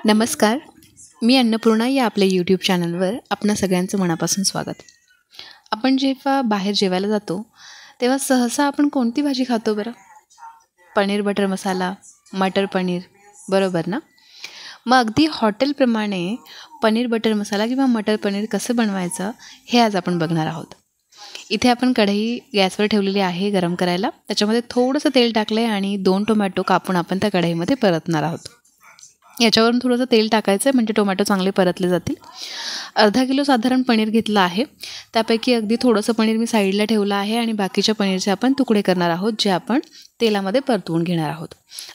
नमस्कार, मी अन्नपूर्णा या आपल्या यूट्यूब चॅनलवर आपणा सगळ्यांचं मनापासून स्वागत. आपण जेव्हा बाहेर जेवायला जातो तेव्हा सहसा आपण कोणती भाजी खातो बरं? पनीर बटर मसाला, मटर पनीर, बरोबर ना? मग अगदी हॉटेलप्रमाणे पनीर बटर मसाला किंवा मटर पनीर कसं बनवायचं हे आज आपण बघणार आहोत. इथे आपण कढई गॅसवर ठेवलेली आहे गरम करायला. त्याच्यामध्ये थोडंसं तेल टाकलं आहे आणि 2 टोमॅटो कापून आपण त्या कढईमध्ये परतणार आहोत. याच्यावरून थोडंसं तेल टाकायचं आहे म्हणजे टोमॅटो चांगले परतले जातील. अर्धा किलो साधारण पनीर घेतलं आहे. त्यापैकी अगदी थोडंसं पनीर मी साईडला ठेवलं आहे आणि बाकीच्या पनीरचे आपण तुकडे करणार आहोत जे आपण तेलामध्ये परतवून घेणार आहोत.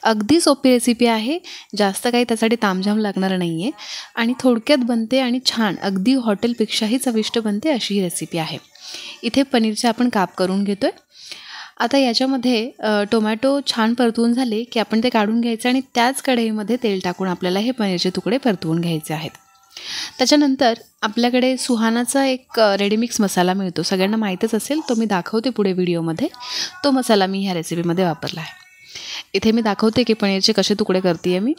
अगदी सोपी रेसिपी आहे, जास्त काही त्यासाठी तामझाम लागणार नाही आहे आणि थोडक्यात बनते आणि छान अगदी हॉटेलपेक्षाही चविष्ट बनते अशी ही रेसिपी आहे. इथे पनीरचे आपण काप करून घेतो आहे. आता याच्यामध्ये टोमॅटो छान परतवून झाले की आपण ते काढून घ्यायचं आणि त्याच कढईमध्ये तेल टाकून आपल्याला हे पनीरचे तुकडे परतवून घ्यायचे आहेत. त्याच्यानंतर आपल्याकडे सुहानाचा एक रेडीमिक्स मसाला मिळतो, सगळ्यांना माहीतच असेल, तो मी दाखवते पुढे व्हिडिओमध्ये. तो मसाला मी ह्या रेसिपीमध्ये वापरला आहे. इथे मी दाखवते की पनीरचे कसे तुकडे करते आहे मी.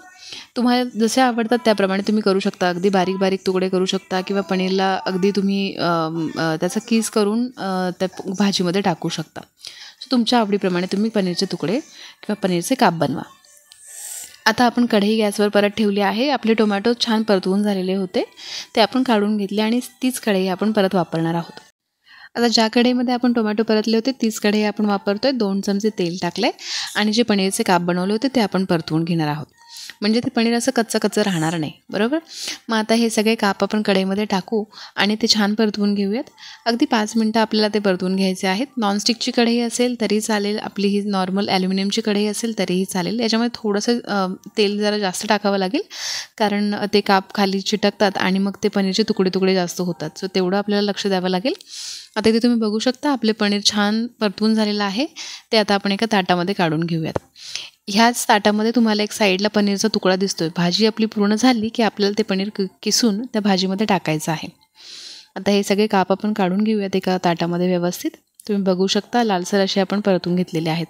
तुम्हाला जसे आवडतात त्याप्रमाणे तुम्ही करू शकता. अगदी बारीक बारीक तुकडे करू शकता किंवा पनीरला अगदी तुम्ही त्याचा कीस करून त्या भाजीमध्ये टाकू शकता. तुमच्या आवडीप्रमाणे तुम्ही पनीरचे तुकडे किंवा पनीरचे काप बनवा. आता आपण कढई गॅसवर परत ठेवली आहे. आपले टोमॅटो छान परतवून झालेले होते, ते आपण काढून घेतले आणि तीच कढई आपण परत वापरणार आहोत. आता ज्या कढईमध्ये आपण टोमॅटो परतले होते तीच कढई आपण वापरतो आहे. 2 चमचे तेल टाकले आणि जे पनीरचे काप बनवले होते ते आपण परतवून घेणार आहोत, म्हणजे ते पनीर असं कच्चं राहणार नाही, बरोबर. मग आता हे सगळे काप आपण कढईमध्ये टाकू आणि ते छान परतवून घेऊयात. अगदी 5 मिनटं आपल्याला ते परतवून घ्यायचे आहेत. नॉनस्टिकची कढई असेल तरी चालेल, आपली ही नॉर्मल ॲल्युमिनियमची कढई असेल तरीही चालेल. याच्यामध्ये थोडंसं तेल जरा जास्त टाकावं लागेल कारण ते काप खाली चिटकतात आणि मग ते पनीरचे तुकडे जास्त होतात. सो तेवढं आपल्याला लक्ष द्यावं लागेल. आता इथे तुम्ही बघू शकता आपले पनीर छान परतवून झालेलं आहे. ते आता आपण एका ताटामध्ये काढून घेऊयात. ह्याच ताटामध्ये तुम्हाला एक साईडला पनीरचा तुकडा दिसतोय. भाजी आपली पूर्ण झाली की आपल्याला ते पनीर किसून त्या भाजीमध्ये टाकायचं आहे. आता हे सगळे काप आपण काढून घेऊयात एका ताटामध्ये व्यवस्थित. तुम्ही बघू शकता लालसर असे आपण परतून घेतलेले आहेत.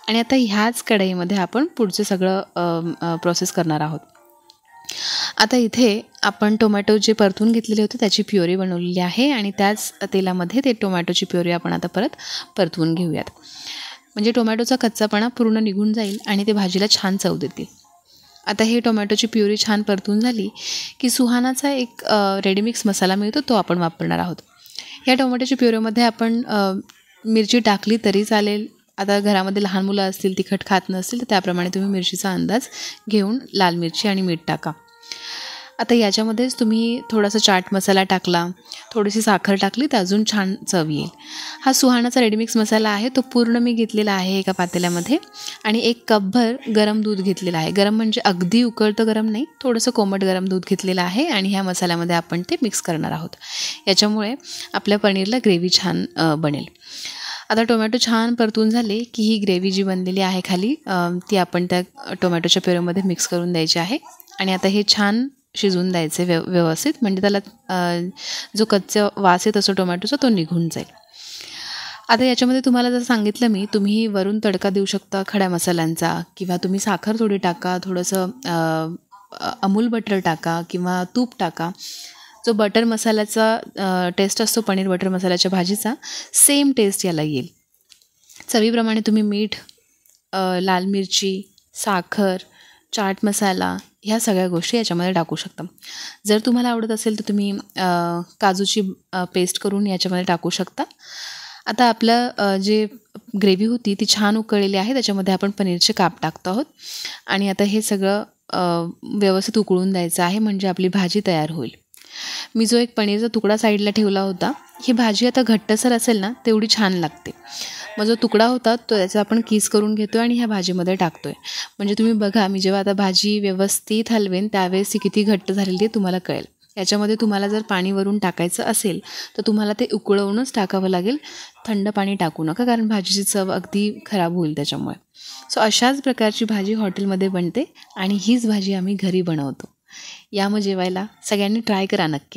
आणि आता ह्याच कढईमध्ये आपण पुढचे सगळं प्रोसेस करणार आहोत. आता इथे आपण टोमॅटो जे परतून घेतलेले होते त्याची प्युरी बनवलेली आहे आणि त्याच तेलामध्ये ते टोमॅटोची प्युरी आपण आता परत परतवून घेऊयात, म्हणजे टोमॅटोचा कच्चापणा पूर्ण निघून जाईल आणि ते भाजीला छान चव देतील. आता हे टोमॅटोची प्युरी छान परतून झाली की सुहानाचा एक रेडीमिक्स मसाला मिळतो, तो आपण वापरणार आहोत. ह्या टोमॅटोच्या प्युरीमध्ये आपण मिरची टाकली तरी चालेल. आता घरामध्ये लहान मुलं असतील, तिखट खात नसतील, तर त्याप्रमाणे तुम्ही मिरचीचा अंदाज घेऊन लाल मिरची आणि मीठ टाका. आता याच्यामध्येच तुम्ही थोडासा चाट मसाला टाकला, थोडीशी साखर टाकली तर अजून छान चव येईल. हा सुहानाचा रेडीमिक्स मसाला आहे, तो पूर्ण मी घेतलेला आहे एका पातेल्यामध्ये आणि 1 कपभर गरम दूध घेतलेलं आहे. गरम म्हणजे अगदी उकळतं गरम नाही, थोडंसं कोमट गरम दूध घेतलेलं आहे आणि ह्या मसाल्यामध्ये आपण ते मिक्स करणार आहोत. याच्यामुळे आपल्या पनीरला ग्रेव्ही छान बनेल. आता टोमॅटो छान परतून झाले की ही ग्रेव्ही जी बनलेली आहे खाली ती आपण त्या टोमॅटोच्या प्युरीमध्ये मिक्स करून द्यायची आहे आणि आता हे छान शिजवून द्यायचे व्यवस्थित, म्हणजे त्याला जो कच्चा वास येत असतो टोमॅटोचा तो निघून जाईल. आता याच्यामध्ये तुम्हाला जसं सांगितलं मी, तुम्ही वरून तडका देऊ शकता खड्या मसाल्यांचा किंवा तुम्ही साखर थोडी टाका, थोडंसं अमूल बटर टाका किंवा तूप टाका. जो बटर मसाल्याचा टेस्ट असतो पनीर बटर मसाल्याच्या भाजीचा, सेम टेस्ट याला येईल. चवीप्रमाणे तुम्ही मीठ, लाल मिरची, साखर, चाट मसाला ह्या सगळ्या गोष्टी याच्यामध्ये टाकू शकता. जर तुम्हाला आवडत असेल तर तुम्ही काजूची पेस्ट करून याच्यामध्ये टाकू शकता. आता आपलं जे ग्रेव्ही होती ती छान उकळलेली आहे, त्याच्यामध्ये आपण पनीरचे काप टाकतो आहोत आणि आता हे सगळं व्यवस्थित उकळून द्यायचं आहे, म्हणजे आपली भाजी तयार होईल. मी जो एक पनीरचा तुकडा साईडला ठेवला होता, ही भाजी आता घट्टसर असेल ना तेवढी छान लागते. मग जो तुकडा होता तो त्याचा आपण कीस करून घेतो आणि ह्या भाजीमध्ये टाकतो आहे, म्हणजे तुम्ही बघा मी जेव्हा आता भाजी व्यवस्थित हलवेन त्यावेळेस ती किती घट्ट झालेली आहे तुम्हाला कळेल. याच्यामध्ये तुम्हाला जर पाणी वरून टाकायचं असेल तर तुम्हाला ते उकळवूनच टाकावं लागेल, थंड पाणी टाकू नका कारण भाजीची चव अगदी खराब होईल त्याच्यामुळे. सो अशाच प्रकारची भाजी हॉटेलमध्ये बनते आणि हीच भाजी आम्ही घरी बनवतो. या मग जेवायला, सगळ्यांनी ट्राय करा नक्की.